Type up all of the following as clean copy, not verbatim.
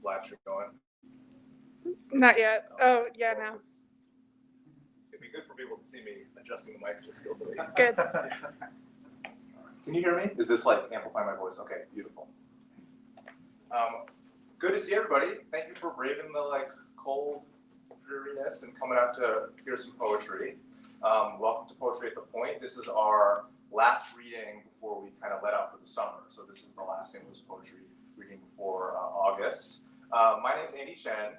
live stream going? Not yet. Oh, yeah, now. It'd be good for people to see me adjusting the mics just skillfully. Good. Can you hear me? Is this like amplifying my voice? Okay, beautiful. Good to see everybody. Thank you for braving the cold dreariness and coming out to hear some poetry. Welcome to Poetry at the Point. This is our last reading before we kind of let out for the summer. So this is the last St. Louis poetry reading before August. My name's Andy Chen.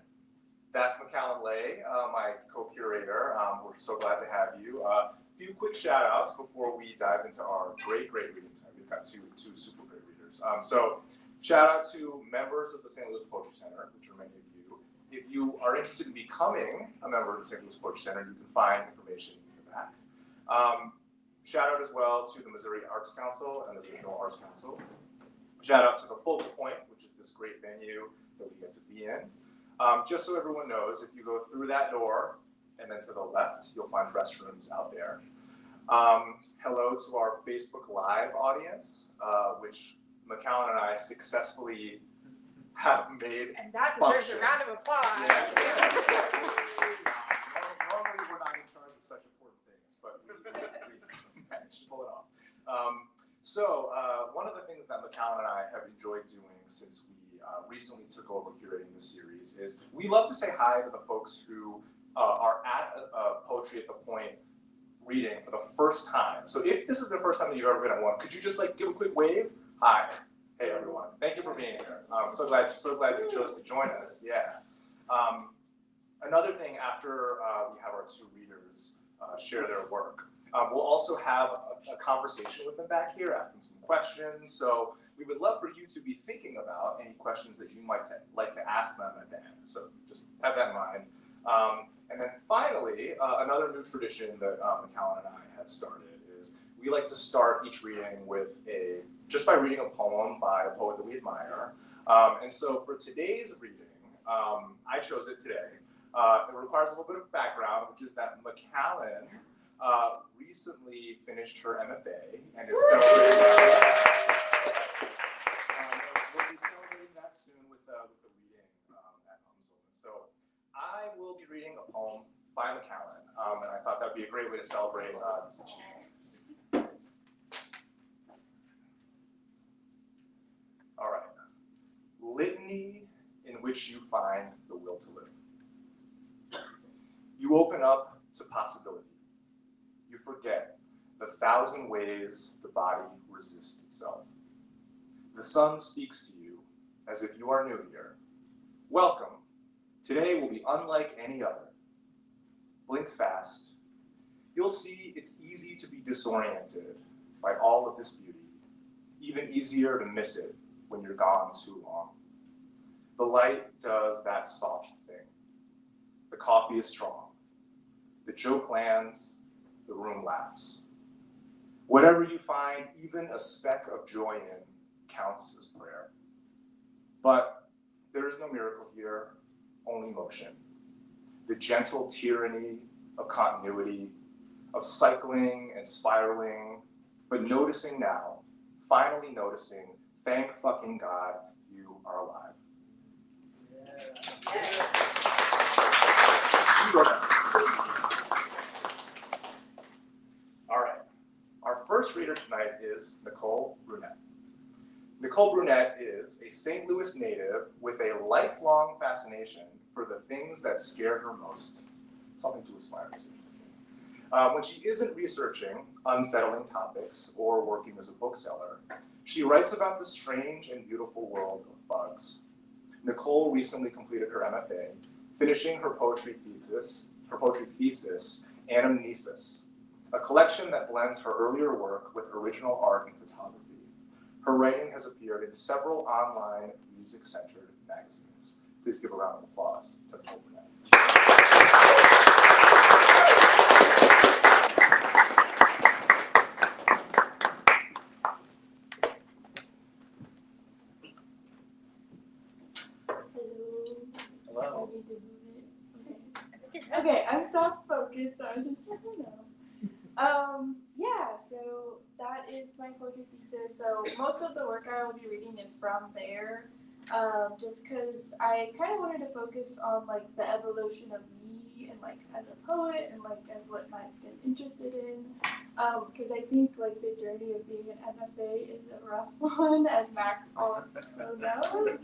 That's McAllen Lay, my co-curator. We're so glad to have you. A few quick shout outs before we dive into our great reading tonight. We've got two super great readers. So shout out to members of the St. Louis Poetry Center, which are many of you. If you are interested in becoming a member of the St. Louis Poetry Center, you can find information in the back. Shout out as well to the Missouri Arts Council and the Regional Arts Council. Shout out to the Focal Point, which is this great venue that we get to be in. Just so everyone knows, if you go through that door and then to the left, you'll find restrooms out there. Hello to our Facebook Live audience, which McAllen and I successfully have made. And that deserves a round of applause. Yeah. Normally we're not in charge of such important things, but we managed to pull it off. One of the things that McAllen and I have enjoyed doing since we recently took over curating the series is we love to say hi to the folks who are at Poetry at the Point reading for the first time. So if this is the first time that you've ever been at one, could you just give a quick wave? Hi. Hey everyone. Thank you for being here. So glad you chose to join us. Yeah. Another thing after we have our two readers share their work, we'll also have a conversation with them back here, ask them some questions. So we would love for you to be thinking about any questions that you might like to ask them at the end. So just have that in mind. And then finally, another new tradition that McAllen and I have started is we like to start each reading with just by reading a poem by a poet that we admire. And so for today's reading, I chose it today. It requires a little bit of background, which is that McAllen recently finished her MFA and is celebrating that. We'll be celebrating that soon with the reading at UMSL. So I will be reading a poem by McAllen, and I thought that would be a great way to celebrate this achievement. All right. Litany in which you find the will to live. You open up to possibility. You forget the 1,000 ways the body resists itself. The sun speaks to you as if you are new here. Welcome. Today will be unlike any other. Blink fast. You'll see it's easy to be disoriented by all of this beauty, even easier to miss it when you're gone too long. The light does that soft thing. The coffee is strong. The joke lands, the room laughs. Whatever you find, even a speck of joy in, counts as prayer. But there is no miracle here, only motion. The gentle tyranny of continuity, of cycling and spiraling, but noticing now, finally noticing, thank fucking God, you are alive. Yeah. All right. Our first reader tonight is Nicole Brunette. Nicole Brunette is a St. Louis native with a lifelong fascination for the things that scare her most. Something to aspire to. When she isn't researching unsettling topics or working as a bookseller, she writes about the strange and beautiful world of bugs. Nicole recently completed her MFA, finishing her poetry thesis, Anamnesis, a collection that blends her earlier work with original art and photography. Her writing has appeared in several online music-centered magazines. Please give a round of applause to Nicole Brunette. Hello. Okay, I'm soft-focused, so I'm just letting know. Yeah, so that is my poetry thesis. So most of the work I will be reading is from there. just because I kind of wanted to focus on like the evolution of me and like as a poet and like as what I've been interested in, because I think like the journey of being an MFA is a rough one, as Mac also knows,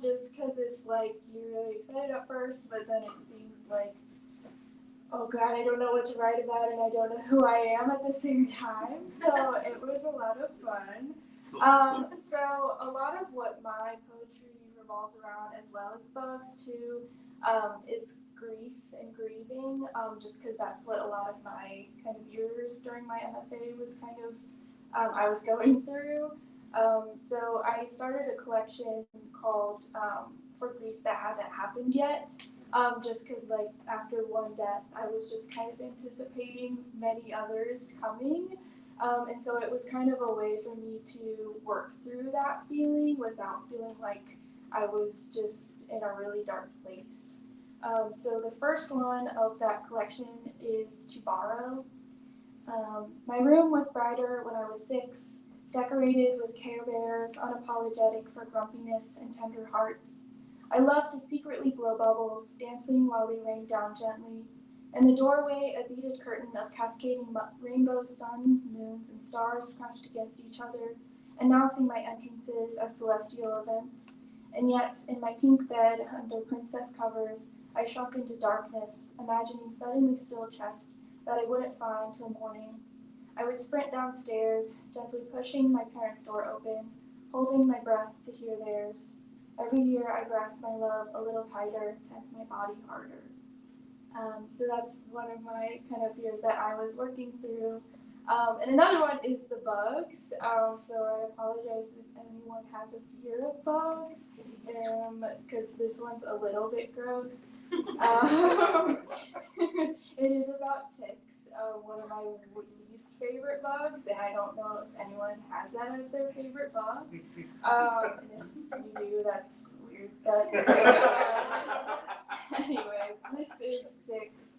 just because it's like you're really excited at first, but then it seems like, oh God, I don't know what to write about and I don't know who I am at the same time. So it was a lot of fun. So a lot of what my poetry revolves around, as well as bugs too, is grief and grieving, just because that's what a lot of my kind of years during my MFA was kind of, I was going through. So I started a collection called For Grief That Hasn't Happened Yet. Just because, like, after one death, I was just kind of anticipating many others coming. And so it was kind of a way for me to work through that feeling without feeling like I was just in a really dark place. So the first one of that collection is To Borrow. My room was brighter when I was 6, decorated with Care Bears, unapologetic for grumpiness and tender hearts. I loved to secretly blow bubbles, dancing while they rained down gently. In the doorway, a beaded curtain of cascading rainbows, suns, moons, and stars crunched against each other, announcing my entrances as celestial events. And yet, in my pink bed, under princess covers, I shrunk into darkness, imagining suddenly still chest that I wouldn't find till morning. I would sprint downstairs, gently pushing my parents' door open, holding my breath to hear theirs. Every year I grasp my love a little tighter, tense my body harder. So that's one of my kind of fears that I was working through. And another one is the bugs. So I apologize if anyone has a fear of bugs, because this one's a little bit gross. It is about ticks, one of my least favorite bugs, and I don't know if anyone has that as their favorite bug. And if you do, that's weird. But anyways, this is ticks.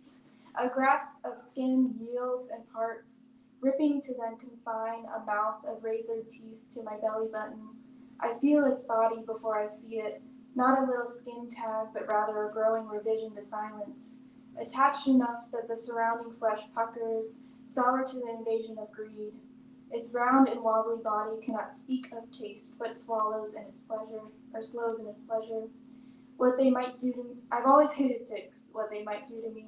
A grasp of skin yields and parts, ripping to then confine a mouth of razored teeth to my belly button. I feel its body before I see it, not a little skin tag, but rather a growing revision to silence. Attached enough that the surrounding flesh puckers, sour to the invasion of greed. Its round and wobbly body cannot speak of taste, but swallows in its pleasure, or slows in its pleasure. What they might do to me, I've always hated ticks, what they might do to me.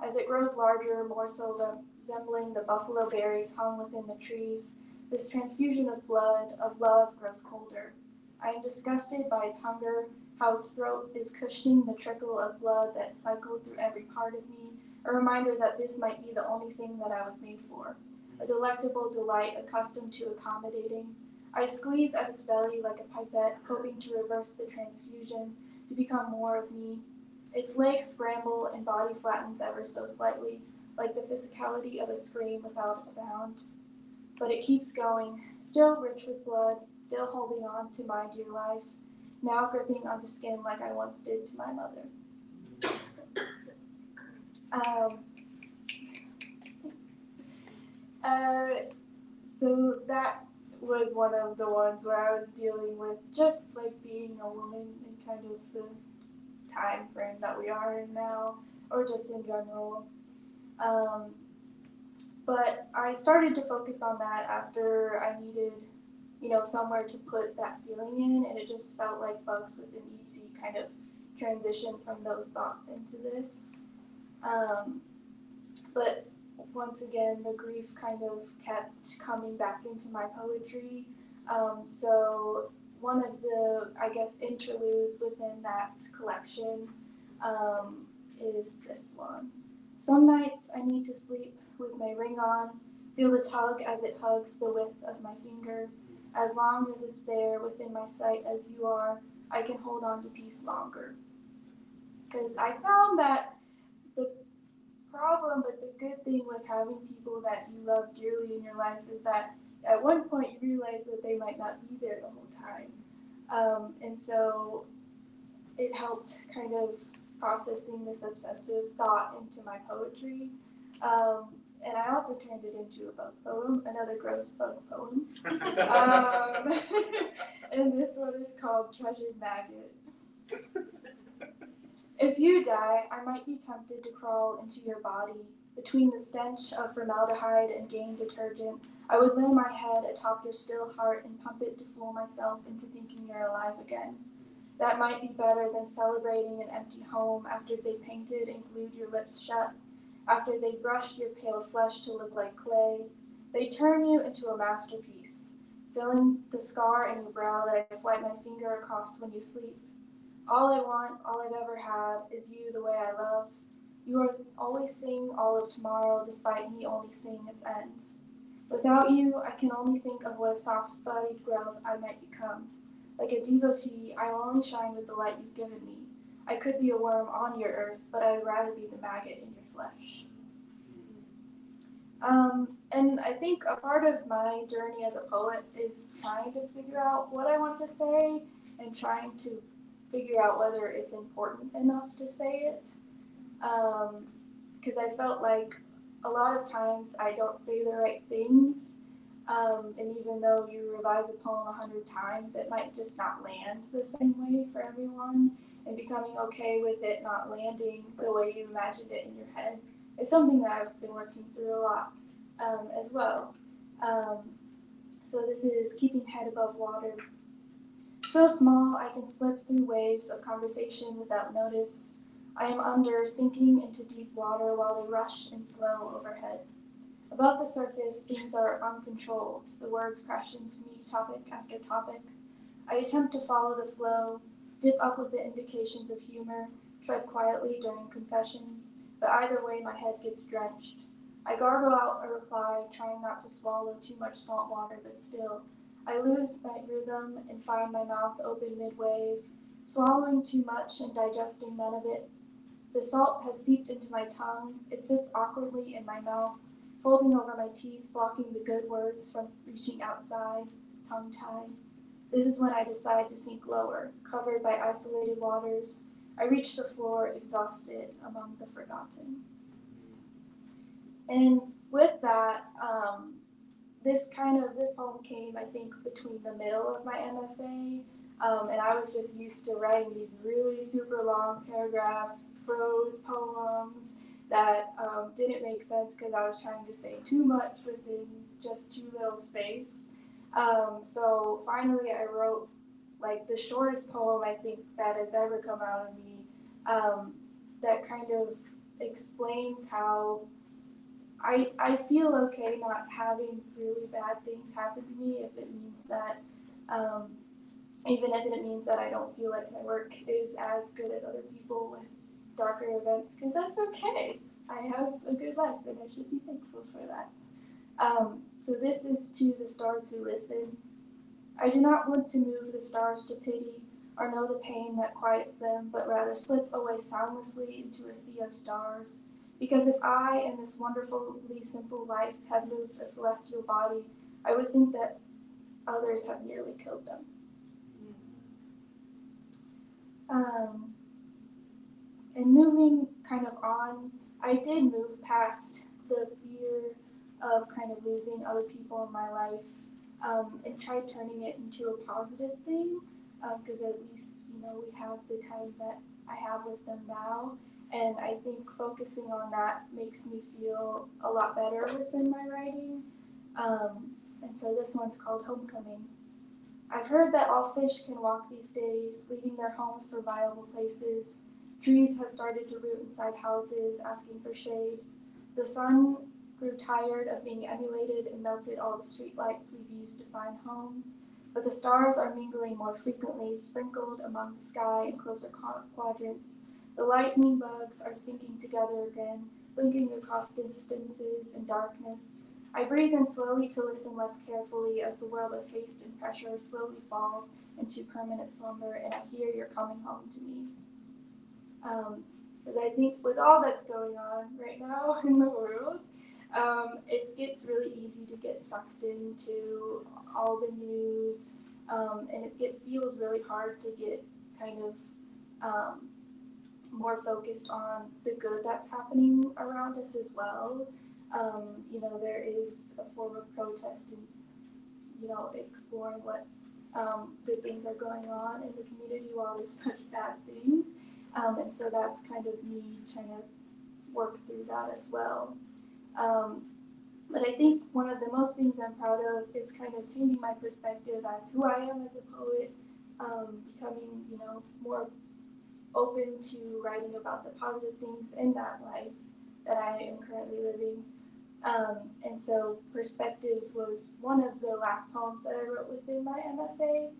As it grows larger, more so resembling the buffalo berries hung within the trees, this transfusion of blood, of love, grows colder. I am disgusted by its hunger, how its throat is cushioning the trickle of blood that cycled through every part of me, a reminder that this might be the only thing that I was made for, a delectable delight accustomed to accommodating. I squeeze at its belly like a pipette, hoping to reverse the transfusion, to become more of me. Its legs scramble and body flattens ever so slightly, like the physicality of a scream without a sound. But it keeps going, still rich with blood, still holding on to my dear life, now gripping onto skin like I once did to my mother. So that was one of the ones where I was dealing with just like being a woman and kind of the time frame that we are in now, or just in general. But I started to focus on that after I needed, somewhere to put that feeling in, and it just felt like bugs was an easy kind of transition from those thoughts into this. But once again, the grief kind of kept coming back into my poetry. So one of the, interludes within that collection is this one. Some nights I need to sleep with my ring on, feel the tug as it hugs the width of my finger. As long as it's there within my sight as you are, I can hold on to peace longer. Because I found that the problem, but the good thing with having people that you love dearly in your life is that at one point you realize that they might not be there the whole time. And so it helped kind of processing this obsessive thought into my poetry. and I also turned it into a bug poem, another gross bug poem. And this one is called Treasured Maggot. If you die, I might be tempted to crawl into your body. Between the stench of formaldehyde and Gain detergent, I would lay my head atop your still heart and pump it to fool myself into thinking you're alive again. That might be better than celebrating an empty home after they painted and glued your lips shut, after they brushed your pale flesh to look like clay. They turn you into a masterpiece, filling the scar in your brow that I swipe my finger across when you sleep. All I want, all I've ever had, is you the way I love. You are always sing all of tomorrow, despite me only seeing its ends. Without you, I can only think of what a soft-bodied grub I might become. Like a devotee, I will only shine with the light you've given me. I could be a worm on your earth, but I would rather be the maggot in your flesh. And I think a part of my journey as a poet is trying to figure out what I want to say and trying to figure out whether it's important enough to say it. Because I felt like a lot of times I don't say the right things. And even though you revise a poem 100 times, it might just not land the same way for everyone. And becoming okay with it not landing the way you imagined it in your head is something that I've been working through a lot as well. So this is Keeping Head Above Water. So small I can slip through waves of conversation without notice. I am under, sinking into deep water while they rush and slow overhead. Above the surface, things are uncontrolled. The words crash into me, topic after topic. I attempt to follow the flow, dip up with the indications of humor, tread quietly during confessions, but either way my head gets drenched. I gargle out a reply, trying not to swallow too much salt water, but still. I lose my rhythm and find my mouth open mid-wave, swallowing too much and digesting none of it. The salt has seeped into my tongue. It sits awkwardly in my mouth, folding over my teeth, blocking the good words from reaching outside, tongue-tied. This is when I decide to sink lower, covered by isolated waters. I reach the floor, exhausted, among the forgotten. And with that, this poem came, I think, between the middle of my MFA, and I was just used to writing these really super long paragraph prose poems that didn't make sense because I was trying to say too much within just too little space. So finally I wrote like the shortest poem I think that has ever come out of me, that kind of explains how I feel okay not having really bad things happen to me if it means that, even if it means that I don't feel like my work is as good as other people with darker events, because that's okay. I have a good life and I should be thankful for that. So this is to the stars who listen. I do not want to move the stars to pity or know the pain that quiets them, but rather slip away soundlessly into a sea of stars. Because if I, in this wonderfully simple life, have moved a celestial body, I would think that others have nearly killed them. And moving kind of on, I did move past the fear of kind of losing other people in my life, and tried turning it into a positive thing, because at least, we have the time that I have with them now. And I think focusing on that makes me feel a lot better within my writing. And so this one's called Homecoming. I've heard that all fish can walk these days, leaving their homes for viable places. Trees have started to root inside houses, asking for shade. The sun grew tired of being emulated and melted all the streetlights we've used to find home. But the stars are mingling more frequently, sprinkled among the sky in closer quadrants. The lightning bugs are sinking together again, blinking across distances and darkness. I breathe in slowly to listen less carefully as the world of haste and pressure slowly falls into permanent slumber, and I hear you're coming home to me. Because I think with all that's going on right now in the world, it gets really easy to get sucked into all the news, and it feels really hard to get kind of more focused on the good that's happening around us as well. There is a form of protest and, exploring what good things are going on in the community while there's such bad things. And so that's kind of me trying to work through that as well. But I think one of the most things I'm proud of is kind of changing my perspective as who I am as a poet, becoming, more open to writing about the positive things in that life that I am currently living. And so Perspectives was one of the last poems that I wrote within my MFA.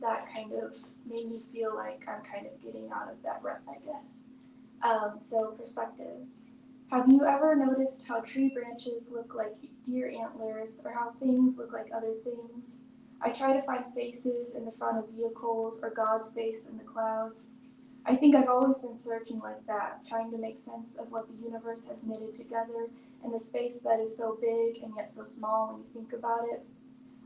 That kind of made me feel like I'm kind of getting out of that rut, I guess. So Perspectives. Have you ever noticed how tree branches look like deer antlers, or how things look like other things? I try to find faces in the front of vehicles, or God's face in the clouds. I think I've always been searching like that, trying to make sense of what the universe has knitted together in the space that is so big and yet so small when you think about it.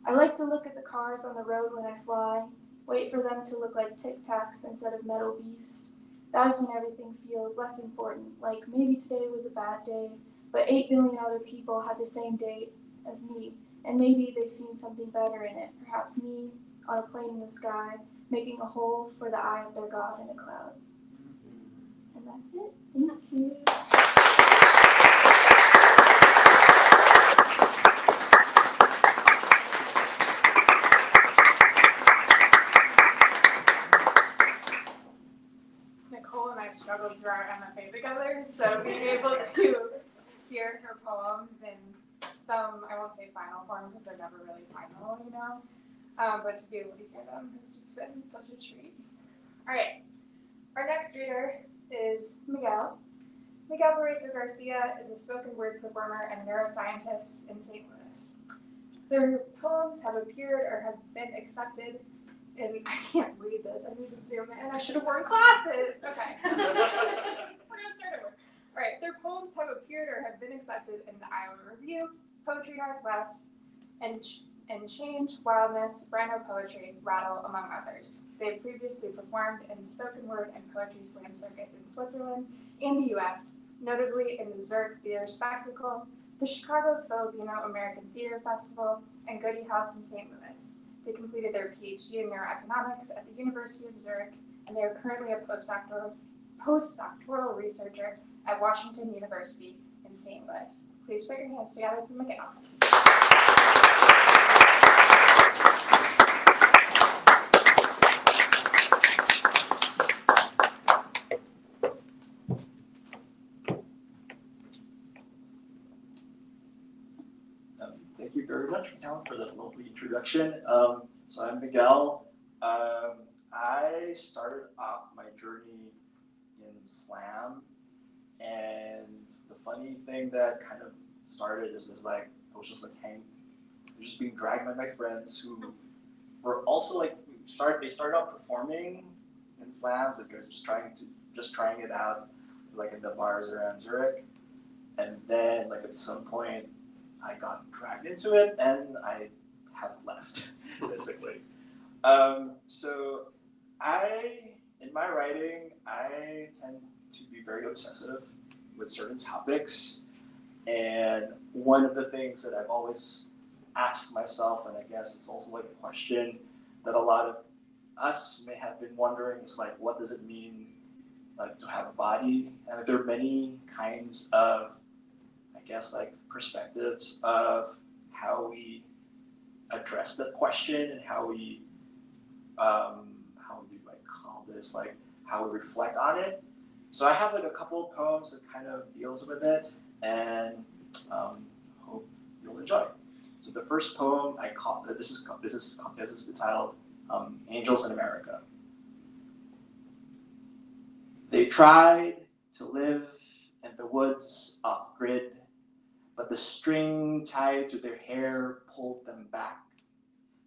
I like to look at the cars on the road when I fly, wait for them to look like tic-tacs instead of metal beasts. That is when everything feels less important, like maybe today was a bad day, but 8 billion other people had the same day as me, and maybe they've seen something better in it, perhaps me on a plane in the sky, making a hole for the eye of their God in a cloud. And that's it. Thank you. Nicole and I struggled through our MFA together, so being able to hear her poems in some, I won't say final form because they're never really final, but to be able to hear them has just been such a treat. All right, our next reader is Miguel. Miguel Barretto-García is a spoken word performer and neuroscientist in St. Louis. Their poems have appeared or have been accepted in, I can't read this, I need to zoom in, I should have worn glasses. Okay. We're gonna start over. All right, their poems have appeared or have been accepted in the Iowa Review, Poetry Northwest, and Change, Wildness, Brando Poetry, Rattle, among others. They've previously performed in spoken word and poetry slam circuits in Switzerland and the US, notably in the Zurich Theater Spectacle, the Chicago Filipino American Theater Festival, and Goody House in St. Louis. They completed their PhD in neuroeconomics at the University of Zurich, and they are currently a postdoctoral researcher at Washington University in St. Louis. Please put your hands together for Miguel. Thank you very much, Miguel, for that lovely introduction. So I'm Miguel. I started off my journey in slam, and the funny thing that kind of started is I was just just being dragged by my friends who were also they started out performing in slams, like just trying it out, like in the bars around Zurich, and then at some point I got dragged into it, and I haven't left, basically. So in my writing, I tend to be very obsessive with certain topics, and one of the things that I've always asked myself, and I guess it's also a question that a lot of us may have been wondering, is what does it mean to have a body? And there are many kinds of, perspectives of how we address that question and how we call this, how we reflect on it. So I have a couple of poems that kind of deals with it, and hope you'll enjoy. So the first poem I call this is entitled "Angels in America." They tried to live in the woods off grid, but the string tied to their hair pulled them back.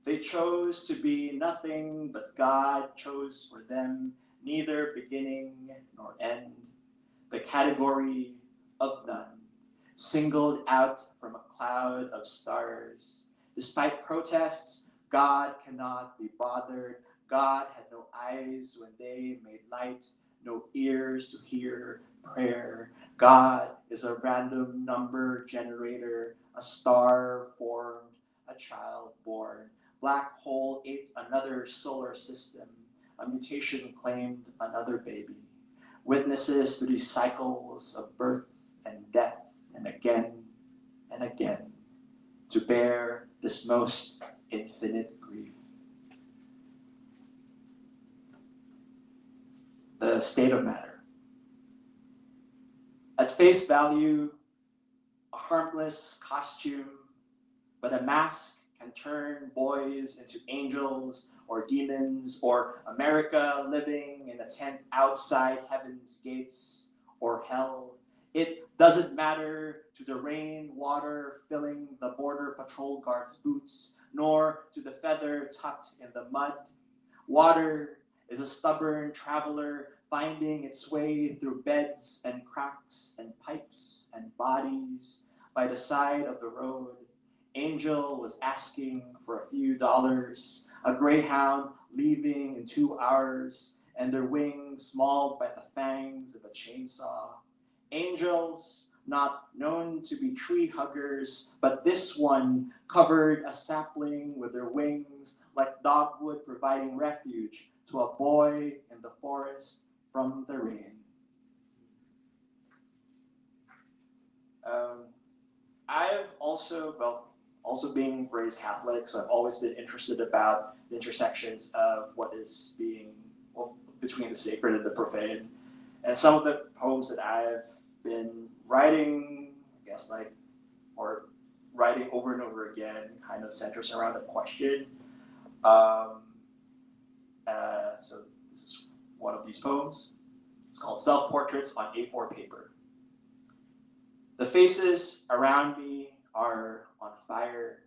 They chose to be nothing, but God chose for them neither beginning nor end, the category of none, singled out from a cloud of stars. Despite protests, God cannot be bothered. God had no eyes when they made light. no ears to hear prayer. God is a random number generator, a star formed, a child born. Black hole ate another solar system. A mutation claimed another baby. Witnesses to these cycles of birth and death, and again, to bear this most infinite grief. The state of matter. At face value, a harmless costume, but a mask can turn boys into angels or demons, or America living in a tent outside heaven's gates or hell. It doesn't matter to the rain water filling the border patrol guard's boots, nor to the feather tucked in the mud. Water is a stubborn traveler finding its way through beds and cracks and pipes and bodies by the side of the road. Angel was asking for a few dollars, a greyhound leaving in 2 hours, and their wings mauled by the fangs of a chainsaw. Angels, not known to be tree huggers, but this one covered a sapling with their wings like dogwood, providing refuge to a boy in the forest from the rain. I've also being raised Catholic, so I've always been interested about the intersections of what is between the sacred and the profane. And some of the poems that I've been writing, or writing over and over again, kind of centers around the question. So this is one of these poems. It's called Self-Portraits on A4 Paper. The faces around me are on fire.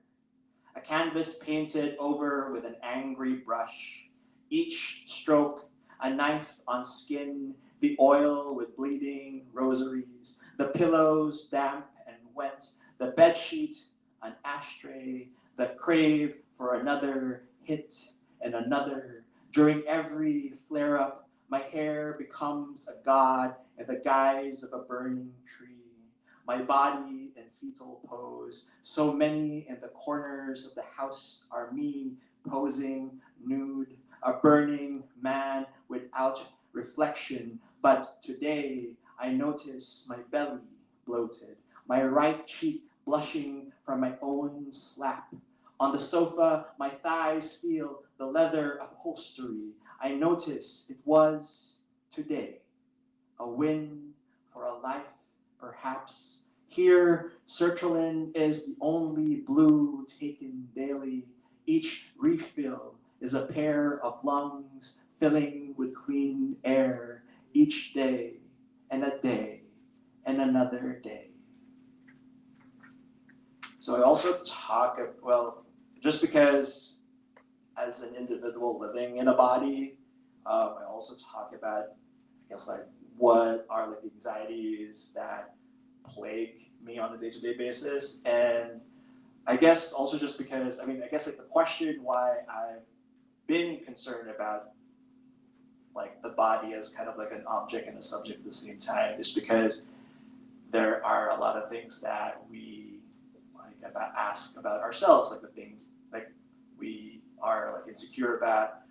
A canvas painted over with an angry brush. Each stroke, a knife on skin, the oil with bleeding rosaries, the pillows damp and wet, the bedsheet, an ashtray, the crave for another hit and another. During every flare-up, my hair becomes a god in the guise of a burning tree. My body in fetal pose, so many in the corners of the house are me posing nude, a burning man without reflection. But today I notice my belly bloated, my right cheek blushing from my own slap. On the sofa, my thighs feel the leather upholstery. I notice it was today, a win for a life, perhaps. Here, sertraline is the only blue taken daily. Each refill is a pair of lungs filling with clean air. Each day, and a day, and another day. So I also talk, just because as an individual living in a body, I also talk about, what are the anxieties that plague me on a day-to-day basis. And I guess also just because, the question why I've been concerned about the body as kind of like an object and a subject at the same time is because there are a lot of things that we ask about ourselves, the things we are insecure about,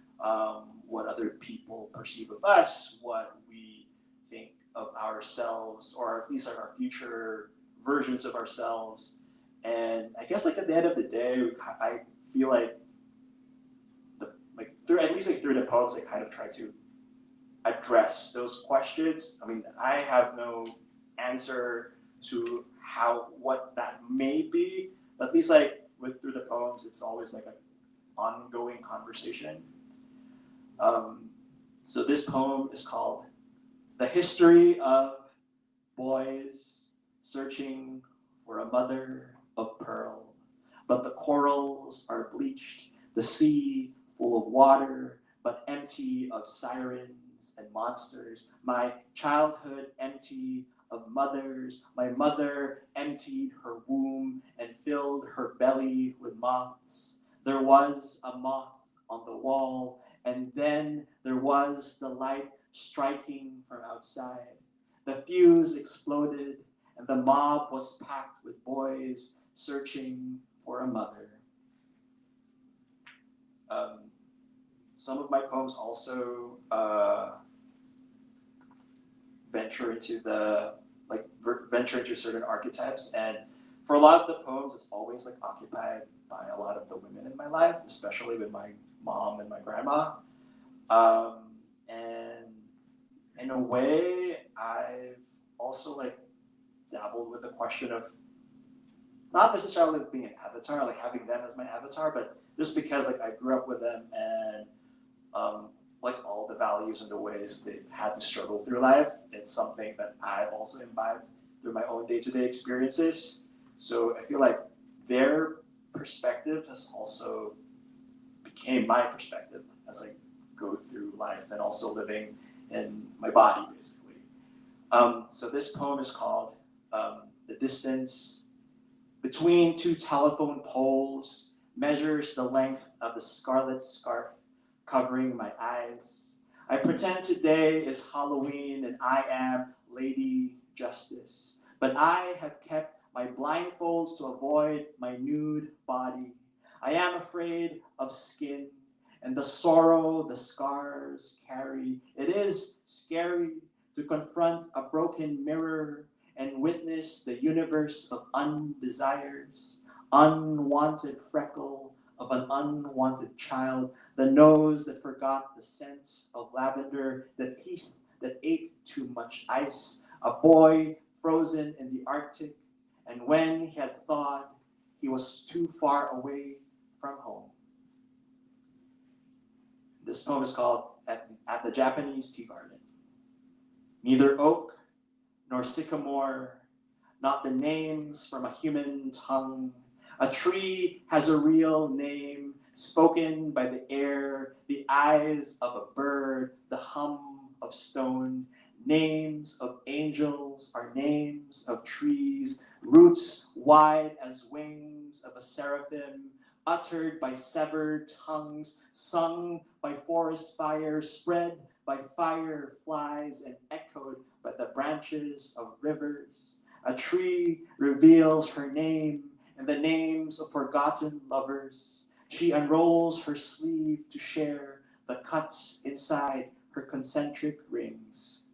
what other people perceive of us, what we think of ourselves, or at least our future versions of ourselves. And I guess at the end of the day, I feel through the poems, I kind of try to address those questions. I have no answer to what that may be, but at least through the poems, it's always an ongoing conversation. So this poem is called The History of Boys Searching for a Mother of Pearl. But the corals are bleached, the sea full of water, but empty of sirens and monsters. My childhood empty of mothers. My mother emptied her womb and filled her belly with moths. There was a moth on the wall, and then there was the light striking from outside. The fuse exploded, and the mob was packed with boys searching for a mother. Some of my poems also venture into certain archetypes, and for a lot of the poems, it's always like occupied by a lot of the women in my life, especially with my mom and my grandma. And in a way, I've also like dabbled with the question of not necessarily being an avatar, like having them as my avatar, but just because like I grew up with them and like all the values and the ways they've had to struggle through life, it's something that I've also imbibed through my own day-to-day experiences. So I feel like their perspective has also became my perspective as I go through life and also living in my body, basically. So this poem is called The Distance Between Two Telephone Poles Measures the Length of the Scarlet Scarf Covering My Eyes. I pretend today is Halloween and I am Lady Justice, but I have kept my blindfolds to avoid my nude body. I am afraid of skin and the sorrow the scars carry. It is scary to confront a broken mirror and witness the universe of undesires, unwanted freckle of an unwanted child, the nose that forgot the scent of lavender, the teeth that ate too much ice, a boy frozen in the Arctic, and when he had thought he was too far away from home. This poem is called At the Japanese Tea Garden. Neither oak nor sycamore, not the names from a human tongue. A tree has a real name, spoken by the air, the eyes of a bird, the hum of stone. Names of angels are names of trees, roots wide as wings of a seraphim, uttered by severed tongues, sung by forest fire, spread by fireflies, and echoed by the branches of rivers. A tree reveals her name and the names of forgotten lovers. She unrolls her sleeve to share the cuts inside her concentric rings.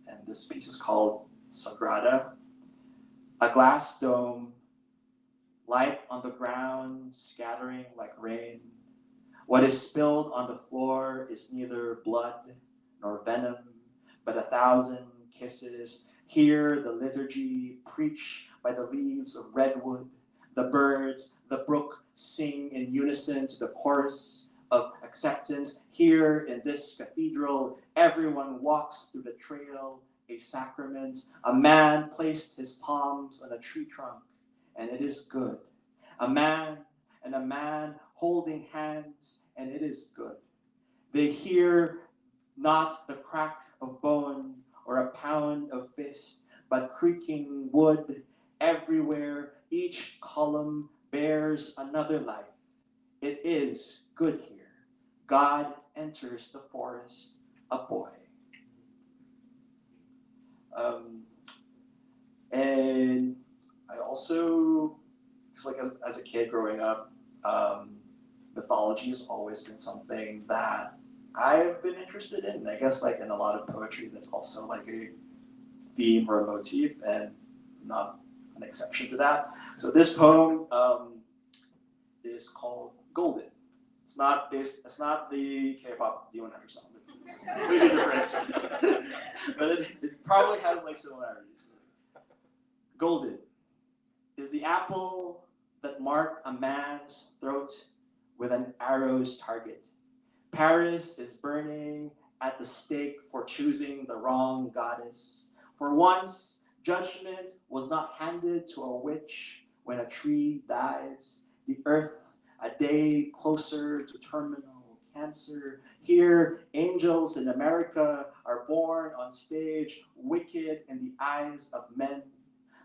And this piece is called Sagrada. A glass dome, light on the ground, scattering like rain. What is spilled on the floor is neither blood nor venom, but 1,000 kisses. Hear the liturgy preach by the leaves of redwood. The birds, the brook sing in unison to the chorus of acceptance. Here in this cathedral, everyone walks through the trail, a sacrament. A man placed his palms on a tree trunk, and it is good. A man and a man holding hands, and it is good. They hear not the crack of bone or a pound of fist, but creaking wood everywhere. Each column bears another life. It is good here. God enters the forest, a boy. And I also, like as a kid growing up, mythology has always been something that I've been interested in. I guess like in a lot of poetry, that's also like a theme or a motif, and not an exception to that. So this poem is called Golden. It's not the K-pop D100 song. It's completely different, but it probably has like similarities. Golden is the apple that marked a man's throat with an arrow's target. Paris is burning at the stake for choosing the wrong goddess. For once, judgment was not handed to a witch when a tree dies. The earth, a day closer to terminal cancer. Here, angels in America are born on stage, wicked in the eyes of men.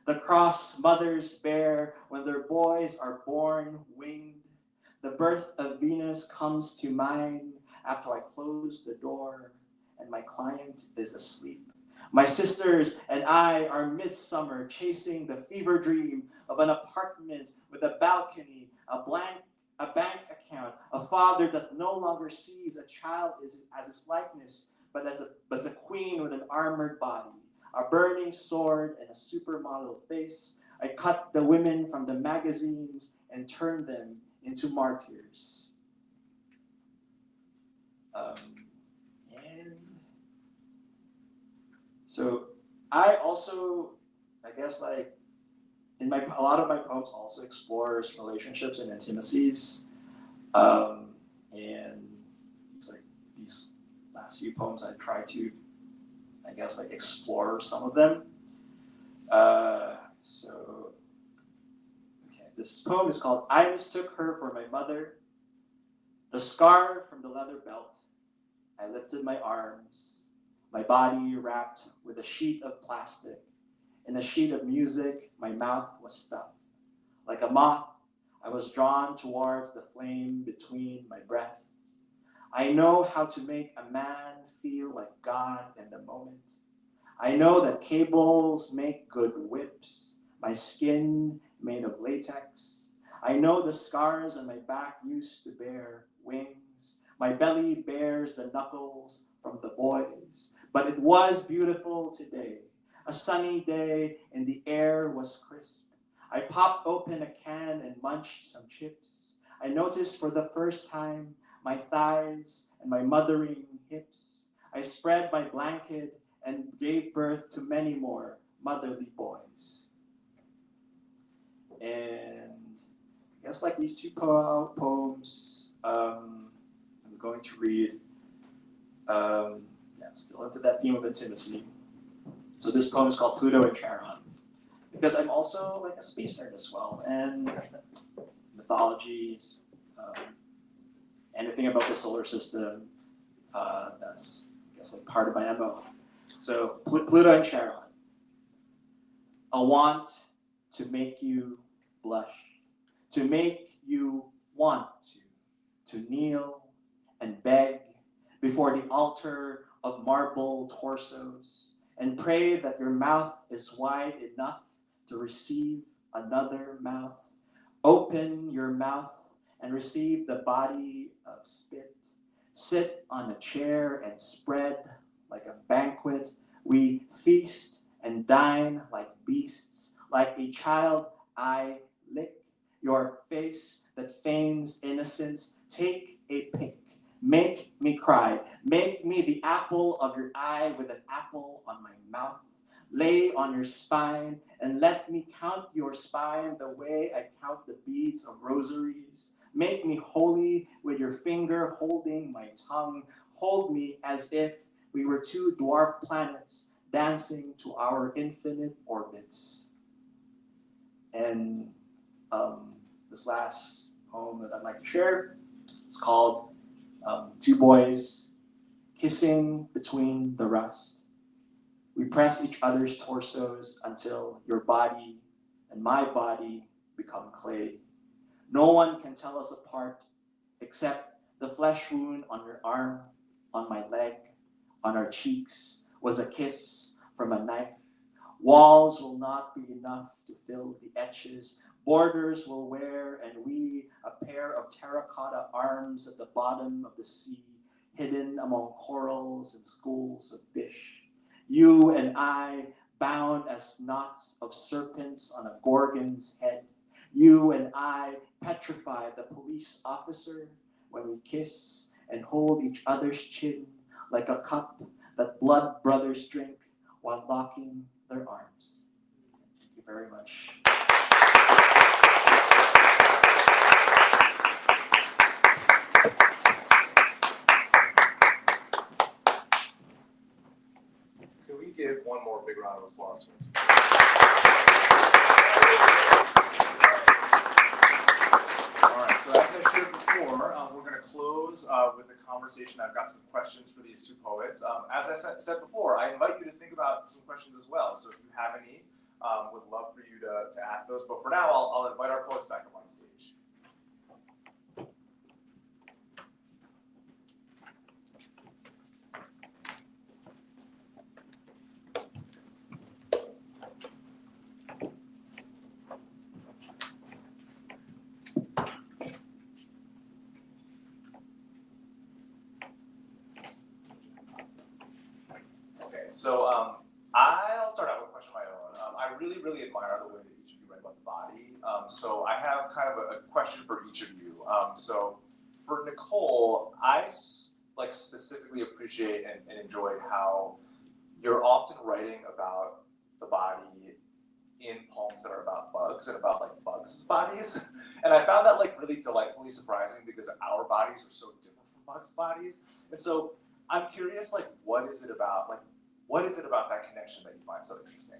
The cross mothers bear when their boys are born winged. The birth of Venus comes to mind after I close the door and my client is asleep. My sisters and I are midsummer chasing the fever dream of an apartment with a balcony, a bank account, a father that no longer sees a child as his likeness, but as a queen with an armored body, a burning sword and a supermodel face. I cut the women from the magazines and turned them into martyrs. And so I also, I guess like in a lot of my poems also explores relationships and intimacies. And it's like these last few poems I try to, I guess like explore some of them. This poem is called I Mistook Her for My Mother. The scar from the leather belt, I lifted my arms, my body wrapped with a sheet of plastic. In a sheet of music, my mouth was stuffed. Like a moth, I was drawn towards the flame between my breasts. I know how to make a man feel like God in the moment. I know that cables make good whips, my skin made of latex. I know the scars on my back used to bear wings. My belly bears the knuckles from the boys. But it was beautiful today. A sunny day and the air was crisp. I popped open a can and munched some chips. I noticed for the first time my thighs and my mothering hips. I spread my blanket and gave birth to many more motherly boys. And I guess like these two poems, I'm going to read, still into that theme of intimacy. So this poem is called Pluto and Charon, because I'm also like a space nerd as well, and mythologies, anything about the solar system, that's I guess like part of my MO. So Pluto and Charon. I want to make you blush, to make you want to kneel and beg before the altar of marble torsos and pray that your mouth is wide enough to receive another mouth. Open your mouth and receive the body of spit. Sit on a chair and spread like a banquet. We feast and dine like beasts. Like a child, I lick your face that feigns innocence. Take a pick. Make me cry. Make me the apple of your eye with an apple on my mouth. Lay on your spine and let me count your spine the way I count the beads of rosaries. Make me holy with your finger holding my tongue. Hold me as if we were two dwarf planets dancing to our infinite orbits. And this last poem that I'd like to share, it's called Two Boys Kissing Between the Rust. We press each other's torsos until your body and my body become clay. No one can tell us apart except the flesh wound on your arm, on my leg, on our cheeks was a kiss from a knife. Walls will not be enough to fill the etches. Borders will wear and we a pair of terracotta arms at the bottom of the sea, hidden among corals and schools of fish. You and I bound as knots of serpents on a gorgon's head. You and I petrify the police officer when we kiss and hold each other's chin like a cup that blood brothers drink while locking their arms. Thank you very much. Could we give one more big round of applause for it? All right, so as I shared before, we're going to close with a conversation. I've got some questions for these two poets. As I said before, I invite you to think about some questions as well. So if you have any, Would love for you to ask those, but for now, I'll invite our poets back up on stage. So I'll start out with a question of my own. I really, really admire the way that each of you write about the body. So I have kind of a question for each of you. So for Nicole, I specifically appreciate and enjoyed how you're often writing about the body in poems that are about bugs and about like bugs' bodies. And I found that like really delightfully surprising because our bodies are so different from bugs' bodies. And so I'm curious, like, what is it about that connection that you find so interesting?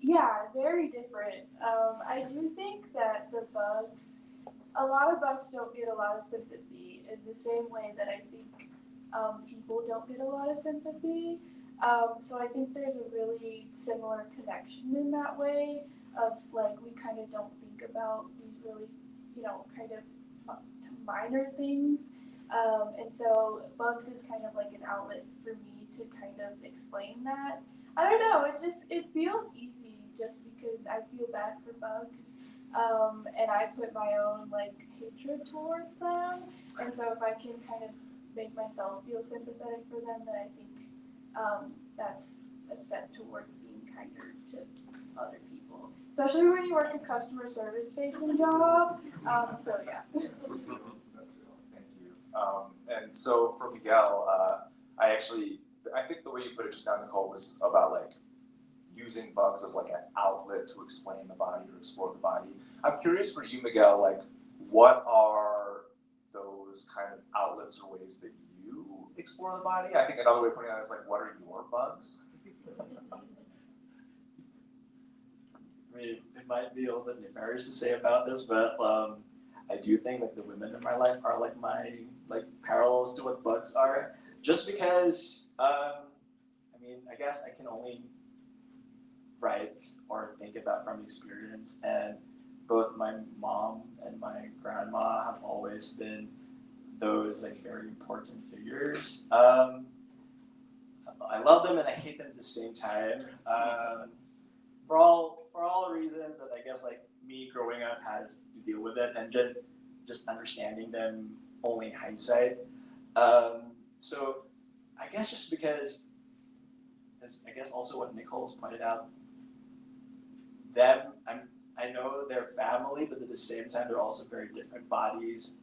Yeah, very different. I do think that a lot of bugs don't get a lot of sympathy in the same way that I think people don't get a lot of sympathy. So I think there's a really similar connection in that way of like we kind of don't think about these really, kind of minor things. And so bugs is kind of like an outlet for me to kind of explain that. I don't know, it feels easy just because I feel bad for bugs. And I put my own like hatred towards them. And so if I can kind of make myself feel sympathetic for them, then I think that's a step towards being kinder to other people. Especially when you work a customer service facing job. So yeah. And so for Miguel, I think the way you put it just now, Nicole, was about like using bugs as like an outlet to explain the body or explore the body. I'm curious for you, Miguel, like what are those kind of outlets or ways that you explore the body? I think another way of putting it is like, what are your bugs? I mean, it might be a little bit nefarious to say about this, but I do think that the women in my life are like my parallels to what bugs are. Just because, I guess I can only write or think about from experience, and both my mom and my grandma have always been those like very important figures. I love them and I hate them at the same time. For all reasons that I guess like me growing up had to deal with it, and just understanding them only in hindsight. So I guess just because, as I guess also what Nicole's pointed out, I know they're family, but at the same time they're also very different bodies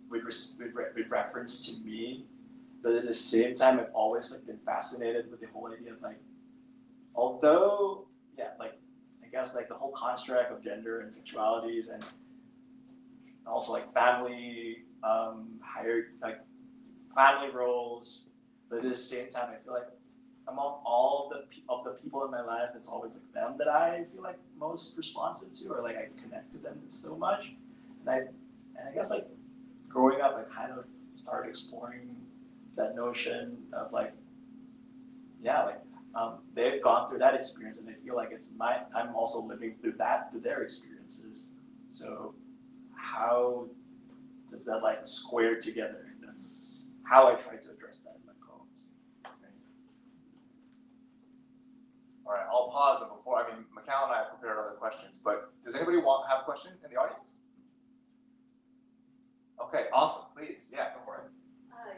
with reference to me. But at the same time, I've always like been fascinated with the whole idea of like, although I guess like the whole construct of gender and sexualities and also like family family roles, but at the same time I feel like among all of the people in my life, it's always like them that I feel like most responsive to, or like I connect to them so much. And I guess like growing up, I kind of started exploring that notion of like, they've gone through that experience, and they feel like I'm also living through their experiences. So how does that like square together? That's how I try to address that in my poems. All right, I'll pause it before. Mikal and I have prepared other questions, but does anybody have a question in the audience? Okay, awesome. Please, yeah, go for it.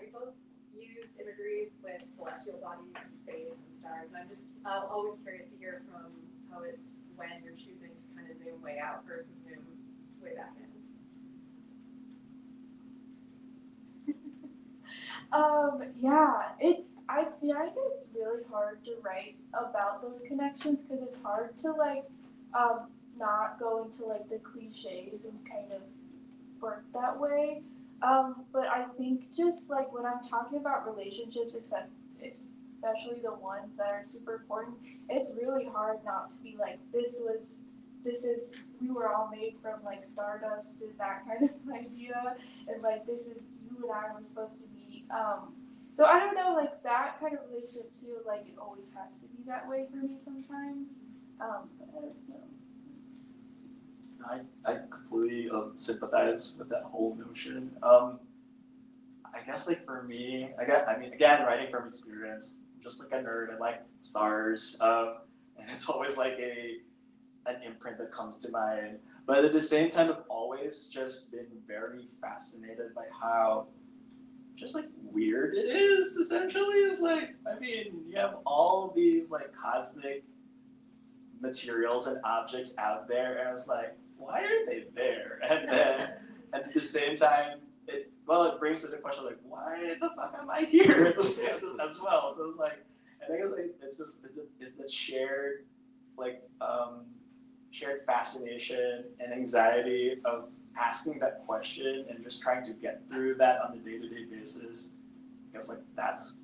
You both used imagery with celestial bodies and space and stars, and I'm just always curious to hear from poets when you're choosing to kind of zoom way out versus zoom way back in. I think it's really hard to write about those connections because it's hard to not go into like the cliches and kind of work that way. But I think just like when I'm talking about relationships, especially the ones that are super important, it's really hard not to be like, we were all made from like stardust and that kind of idea, and like this is you and I were supposed to be. So I don't know, like that kind of relationship feels like it always has to be that way for me sometimes. But I don't know. I completely sympathize with that whole notion. I guess like for me, I mean, again, writing from experience, I'm just like a nerd. I like stars, and it's always like an imprint that comes to mind. But at the same time, I've always just been very fascinated by how just like weird it is. Essentially, it's like, I mean, you have all these like cosmic materials and objects out there, and it's like, why are they there? And then at the same time, it brings to the question like, why the fuck am I here at the same as well? So it's like, and I guess like, it's the shared like shared fascination and anxiety of asking that question and just trying to get through that on a day-to-day basis. I guess like that's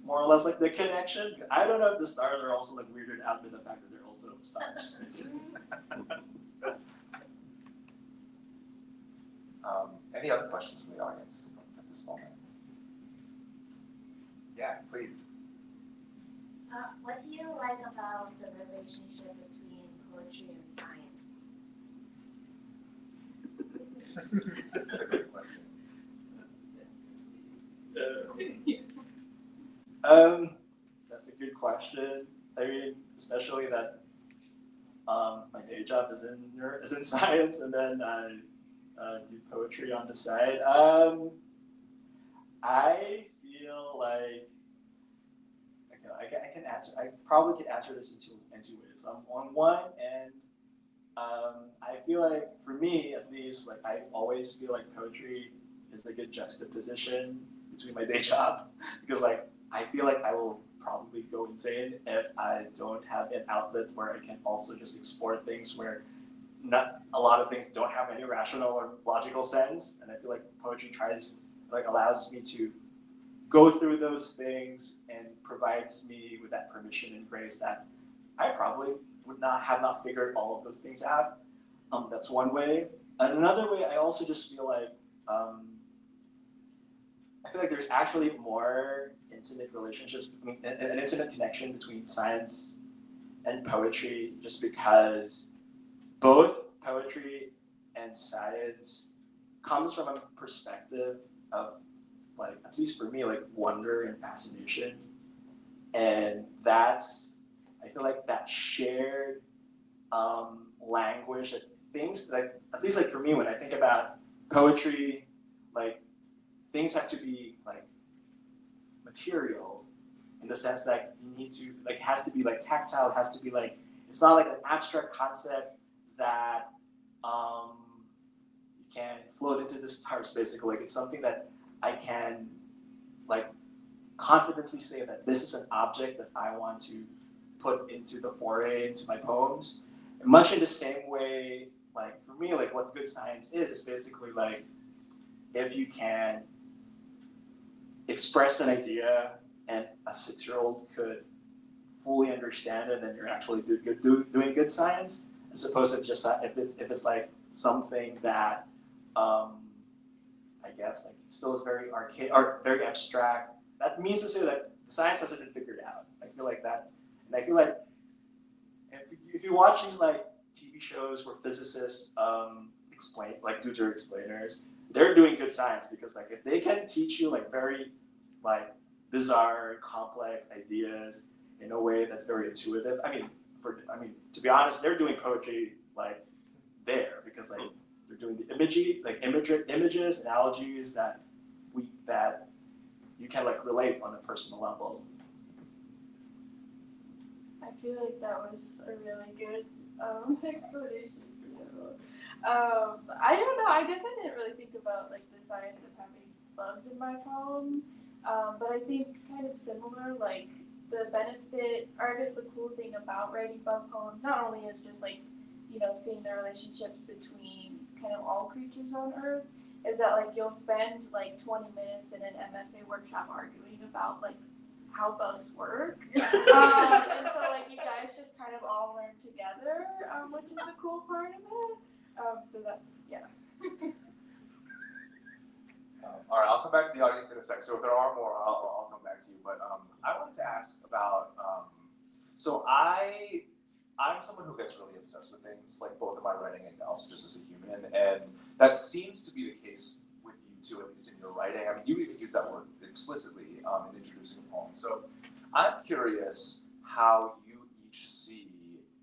more or less like the connection. I don't know if the stars are also like weirded out by the fact that they're also stars. Any other questions from the audience at this moment? Yeah, please. What do you like about the relationship between poetry and science? That's a good question. That's a good question. I mean, especially that my day job is in science, and then I do poetry on the side. I feel like I can answer. I probably could answer this in two ways. On one end, I feel like for me at least, like I always feel like poetry is a good juxtaposition between my day job because like I feel like I will probably go insane if I don't have an outlet where I can also just explore things where not a lot of things don't have any rational or logical sense, and I feel like poetry allows me to go through those things and provides me with that permission and grace that I probably would not have figured all of those things out. That's one way. And another way, I also just feel like I feel like there's actually more intimate relationships, an intimate connection between science and poetry, just because both poetry and science comes from a perspective of, like, at least for me, like wonder and fascination. And that's, I feel like that shared language that things, like, at least like for me, when I think about poetry, like things have to be like material in the sense that you need to, like, has to be like tactile, it has to be like, it's not like an abstract concept that you can float into the stars, basically. Like, it's something that I can like confidently say that this is an object that I want to put into the foray into my poems. And much in the same way, like for me, like what good science is basically like if you can express an idea and a 6-year-old could fully understand it, then you're actually doing good science, as opposed to just if it's like something that I guess like still is very archaic or very abstract. That means to say that science hasn't been figured out. I feel like that, and I feel like if you watch these like TV shows where physicists explain, like do their explainers, they're doing good science because like if they can teach you like very like bizarre, complex ideas in a way that's very intuitive. I mean, to be honest, they're doing poetry like there because like they're doing the images, analogies that you can like relate on a personal level. I feel like that was a really good explanation too. I don't know. I guess I didn't really think about like the science of having bugs in my poem, but I think kind of similar. Like the benefit, or I guess the cool thing about writing bug poems, not only is just like seeing the relationships between kind of all creatures on Earth, is that like you'll spend like 20 minutes in an MFA workshop arguing about like how bugs work, and so like you guys just kind of all learn together, which is a cool part of it. So that's All right, I'll come back to the audience in a sec. So if there are more, I'll come come back to you, but I wanted to ask about. So I'm someone who gets really obsessed with things, like both in my writing and also just as a human, and that seems to be the case with you too, at least in your writing. I mean, you even use that word explicitly in introducing a poem. So I'm curious how you each see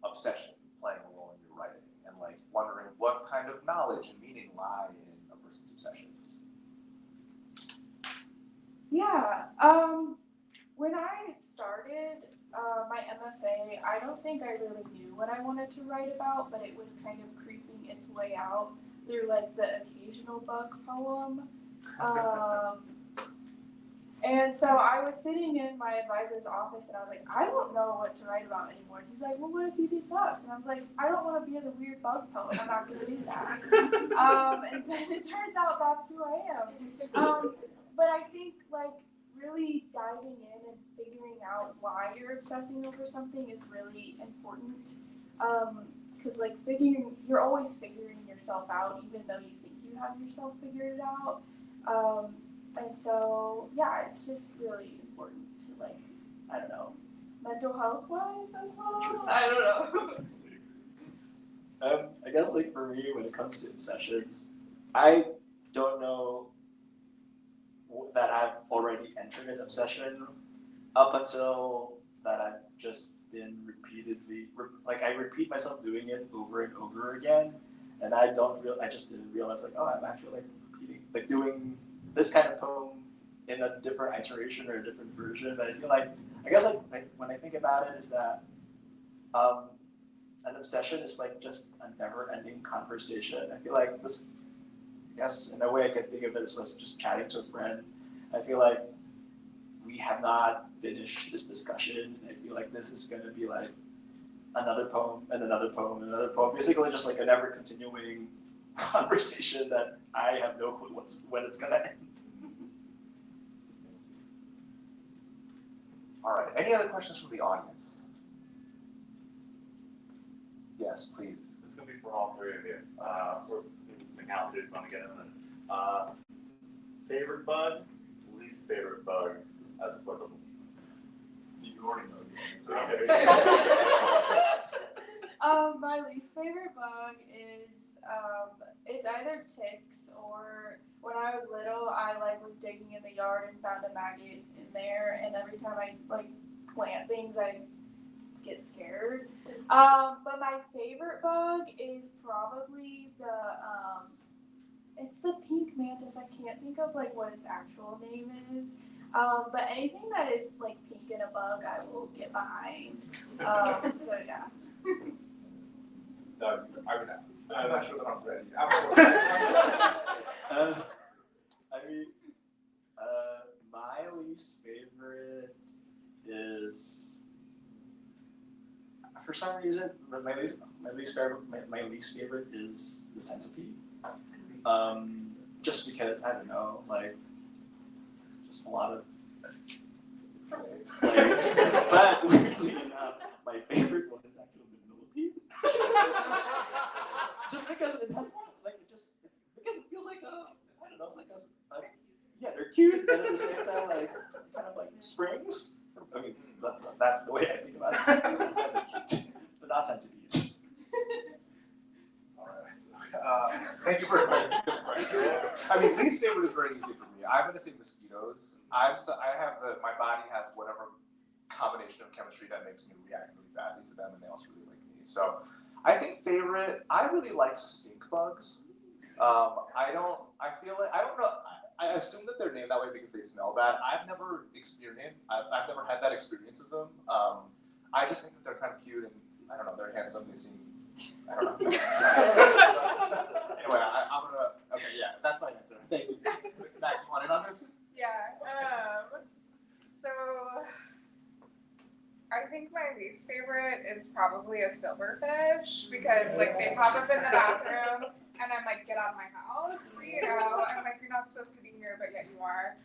obsession playing a role in your writing, and like wondering what kind of knowledge and meaning lie in a person's obsessions. Yeah. When I started my MFA, I don't think I really knew what I wanted to write about, but it was kind of creeping its way out through like the occasional bug poem. And so I was sitting in my advisor's office and I was like, I don't know what to write about anymore. He's like, well, what if you did bugs? And I was like, I don't want to be the weird bug poet. I'm not going to do that. And then it turns out that's who I am. But I think like really diving in and figuring out why you're obsessing over something is really important. Because like you're always figuring yourself out, even though you think you have yourself figured it out. And so, yeah, it's just really important to, like, I don't know, mental health wise as well. I don't know. I guess, like, for me, when it comes to obsessions, I don't know that I've already entered an obsession up until that I've just been repeatedly, I repeat myself doing it over and over again, and I just didn't realize, like, oh, I'm actually, like, repeating, like, doing this kind of poem in a different iteration or a different version. But I feel like, I guess like when I think about it is that an obsession is like just a never-ending conversation. I feel like this, I guess in a way I could think of it as like just chatting to a friend. I feel like we have not finished this discussion. And I feel like this is going to be like another poem and another poem and another poem. Basically just like an ever-continuing conversation that I have no clue when it's gonna end. All right. Any other questions from the audience? Yes, please. It's gonna be for all three of you. Or Miguel did want to get in. Favorite bug, least favorite bug, as applicable. You already know the answer. My least favorite bug is it's either ticks or when I was little I was digging in the yard and found a maggot in there, and every time I plant things I get scared. But my favorite bug is probably it's the pink mantis. I can't think of what its actual name is. But anything that is pink and a bug I will get behind. So yeah. I'm not sure that I'm ready. My least favorite is, for some reason, my least favorite is the centipede. Just because I don't know, just a lot of legs. But weirdly enough, my favorite one is actually the millipede. Just because it has because it feels like I don't know, it's yeah, they're cute, and at the same time kind of springs. I mean, that's the way I think about it. They're cute, but not centipedes. All right. So, thank you for inviting me to the question. I mean, least favorite is very easy for me. I'm going to say mosquitoes. I have my body has whatever combination of chemistry that makes me react really badly to them, and they also really like me. So I think favorite, I really like stink bugs. I assume that they're named that way because they smell bad. I've never had that experience of them. I just think that they're kind of cute, and I don't know, they're handsome, they seem, I don't know. Anyway, that's my answer. Thank you. Matt, you want in on this? Yeah. So I think my least favorite is probably a silverfish because they pop up in the bathroom and I'm like, get out of my house, I'm like, you're not supposed to be here, but yet you are.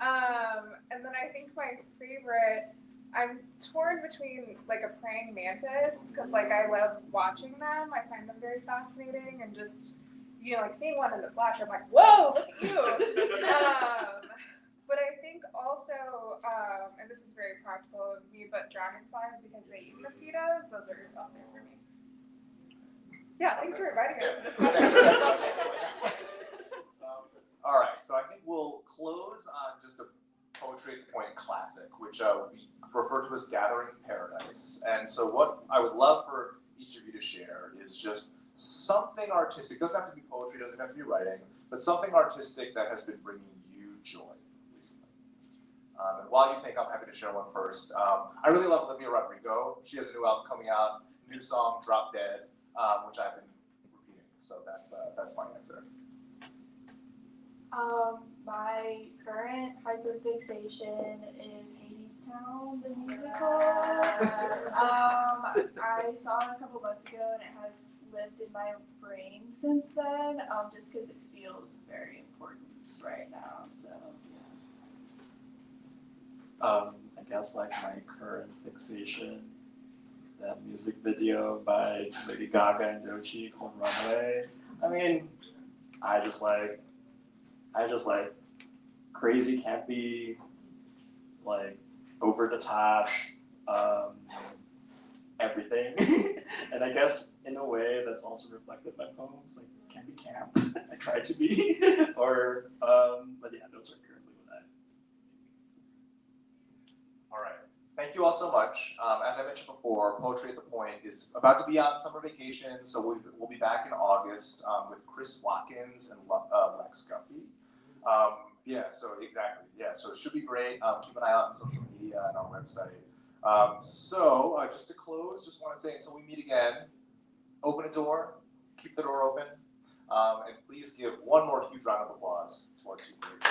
And then I think my favorite, I'm torn between a praying mantis because I love watching them. I find them very fascinating, and just seeing one in the flesh, I'm like, whoa, look at you. But I think also, and this is very practical of me, but dragonflies, because they eat mosquitoes, those are up there for me. Yeah, thanks for inviting us to this discussion. All right, so I think we'll close on just a Poetry at the Point classic, which we refer to as Gathering Paradise. And so what I would love for each of you to share is just something artistic. It doesn't have to be poetry, doesn't have to be writing, but something artistic that has been bringing you joy recently. And while you think, I'm happy to share one first. I really love Olivia Rodrigo. She has a new album coming out, new song, Drop Dead, which I've been repeating. So that's my answer. My current hyperfixation is Hadestown, the musical. I saw it a couple months ago and it has lived in my brain since then, just because it feels very important right now, so yeah. I guess like my current fixation is that music video by Lady Gaga and Doechii called Runway. I mean, I just like crazy, campy, like over the top, everything. And I guess in a way that's also reflected by poems, like can be camp. I try to be, or but yeah, those are currently what I. All right. Thank you all so much. As I mentioned before, Poetry at the Point is about to be on summer vacation, so we'll be back in August with Chris Watkins and Lex Guffey. Yeah, so exactly. Yeah, so it should be great. Keep an eye out on social media and our website. So just to close, just want to say until we meet again, open a door, keep the door open, and please give one more huge round of applause to our two great